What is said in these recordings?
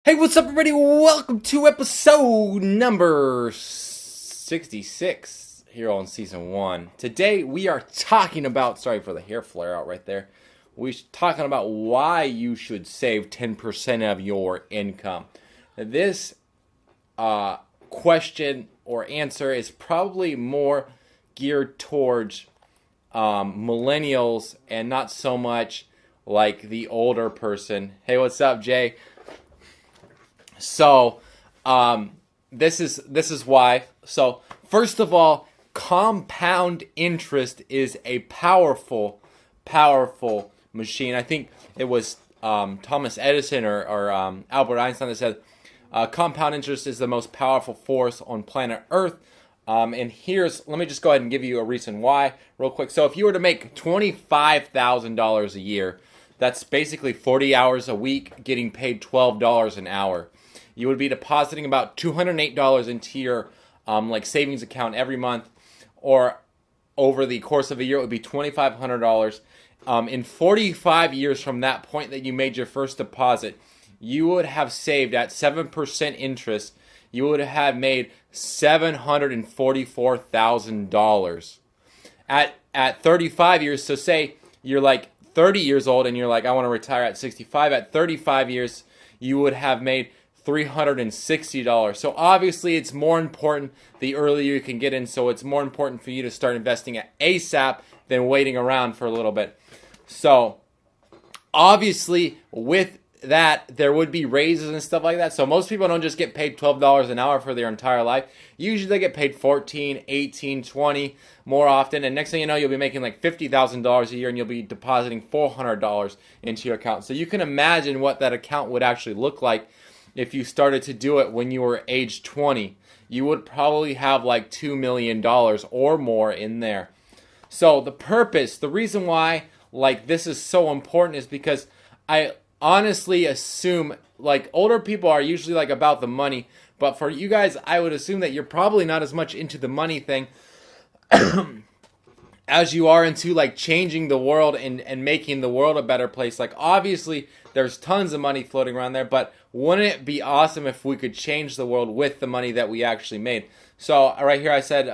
Hey, what's up, everybody? Welcome to episode number 66 here on season 1. Today we are talking about, sorry for the hair flare out right there. We're talking about why you should save 10% of your income. This question or answer is probably more geared towards millennials and not so much like the older person. Hey, what's up, Jay? So, this is why. So, first of all, compound interest is a powerful machine. I think it was Thomas Edison or Albert Einstein that said compound interest is the most powerful force on planet Earth. And let me just go ahead and give you a reason why real quick. So, if you were to make $25,000 a year, that's basically 40 hours a week, getting paid $12 an hour. You would be depositing about $208 into your savings account every month, or over the course of a year, it would be $2,500. In 45 years from that point that you made your first deposit, you would have saved at 7% interest. You would have made $744,000. At 35 years, so say you're like 30 years old and you're like, I want to retire at 65. At 35 years, you would have made $360. So obviously it's more important the earlier you can get in, so it's more important for you to start investing at ASAP than waiting around for a little bit. So obviously with that there would be raises and stuff like that. So most people don't just get paid $12 an hour for their entire life. Usually they get paid $14, $18, $20 more often, and next thing you know you'll be making like $50,000 a year and you'll be depositing $400 into your account. So you can imagine what that account would actually look like. If you started to do it when you were age 20, you would probably have like $2 million or more in there. So the reason why this is so important is because I honestly assume older people are usually about the money, but for you guys, I would assume that you're probably not as much into the money thing as you are into changing the world and making the world a better place. Obviously there's tons of money floating around there, but wouldn't it be awesome if we could change the world with the money that we actually made? So right here I said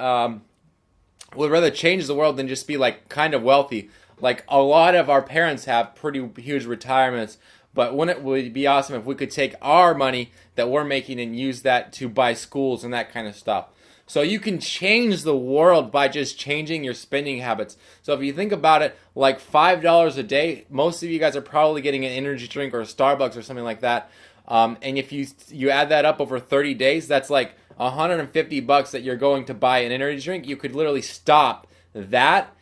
would rather change the world than just be kind of wealthy. A lot of our parents have pretty huge retirements, but wouldn't it be awesome if we could take our money that we're making and use that to buy schools and that kind of stuff? So you can change the world by just changing your spending habits. So if you think about it, $5 a day, most of you guys are probably getting an energy drink or a Starbucks or something like that. And if you add that up over 30 days, that's $150 that you're going to buy an energy drink. You could literally stop that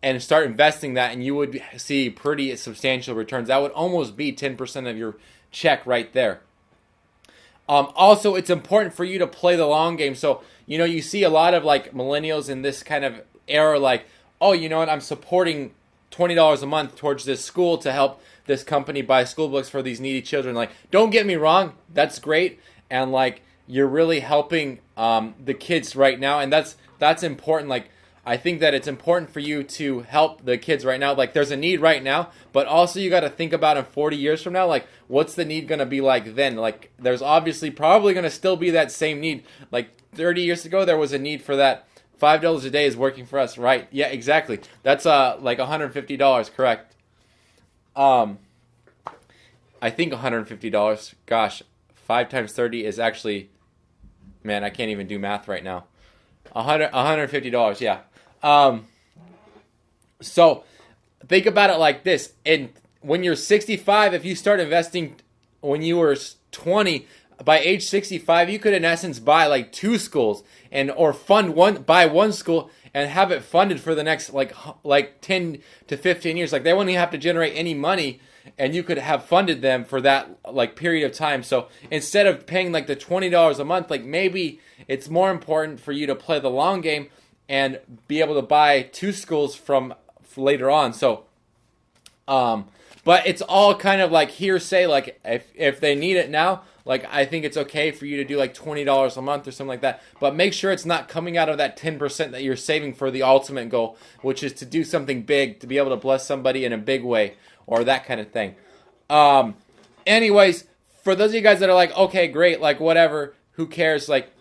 and start investing that, and you would see pretty substantial returns. That would almost be 10% of your check right there. Also, it's important for you to play the long game. So, you see a lot of millennials in this kind of era, oh, you know what, I'm supporting $20 a month towards this school to help this company buy school books for these needy children. Don't get me wrong, that's great, and you're really helping the kids right now, and that's important. I think that it's important for you to help the kids right now. There's a need right now, but also you got to think about in 40 years from now, what's the need going to be then? There's obviously probably going to still be that same need. 30 years ago, there was a need for that. $5 a day is working for us, right? Yeah, exactly. That's $150, correct? I think $150. Gosh, 5 times 30 is actually, man, I can't even do math right now. $150, yeah. So think about it like this. And when you're 65, if you start investing when you were 20, by age 65, you could in essence buy 2 schools or buy one school and have it funded for the next 10 to 15 years. They wouldn't even have to generate any money, and you could have funded them for that period of time. So instead of paying the $20 a month, maybe it's more important for you to play the long game and be able to buy 2 schools from later on. So but it's all kind of hearsay. If they need it now, I think it's okay for you to do $20 a month or something like that. But make sure it's not coming out of that 10% that you're saving for the ultimate goal, which is to do something big, to be able to bless somebody in a big way or that kind of thing. Anyways, for those of you guys that are like, okay, great, like whatever, who cares? Like,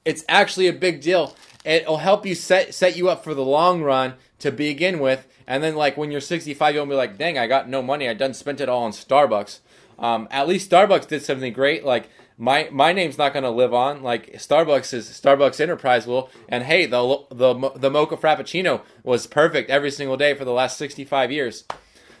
it's actually a big deal. It'll help you set you up for the long run to begin with. And then like when you're 65, you'll be like, dang, I got no money. I done spent it all on Starbucks. At least Starbucks did something great. Like my name's not going to live on. Like Starbucks Enterprise will. And hey, the mocha frappuccino was perfect every single day for the last 65 years.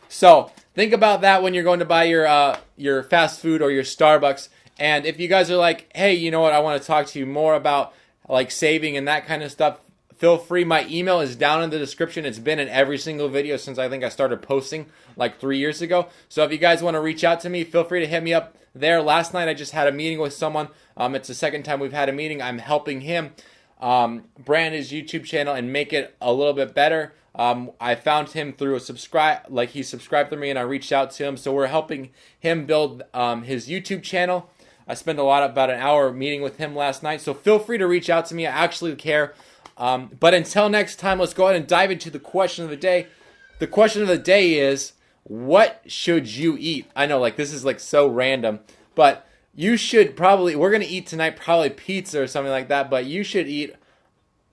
So think about that when you're going to buy your fast food or your Starbucks. And if you guys are like, hey, you know what, I want to talk to you more about like saving and that kind of stuff, feel free. My email is down in the description. It's been in every single video since I think I started posting like 3 years ago. So if you guys want to reach out to me, feel free to hit me up there. Last night I just had a meeting with someone. It's the second time we've had a meeting. I'm helping him brand his YouTube channel and make it a little bit better. I found him through he subscribed to me and I reached out to him. So we're helping him build his YouTube channel. I spent about an hour meeting with him last night. So feel free to reach out to me. I actually care. But until next time, let's go ahead and dive into the question of the day. The question of the day is, what should you eat? I know, like, this is like so random, but you should probably, we're going to eat tonight probably pizza or something like that, but you should eat,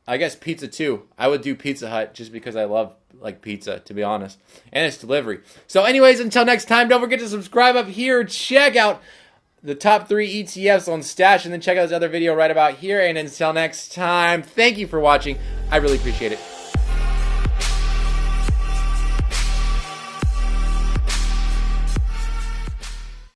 I guess, pizza too. I would do Pizza Hut just because I love like pizza, to be honest, and it's delivery. So anyways, until next time, don't forget to subscribe up here. Check out the top 3 ETFs on Stash, and then check out this other video right about here. And until next time, thank you for watching. I really appreciate it.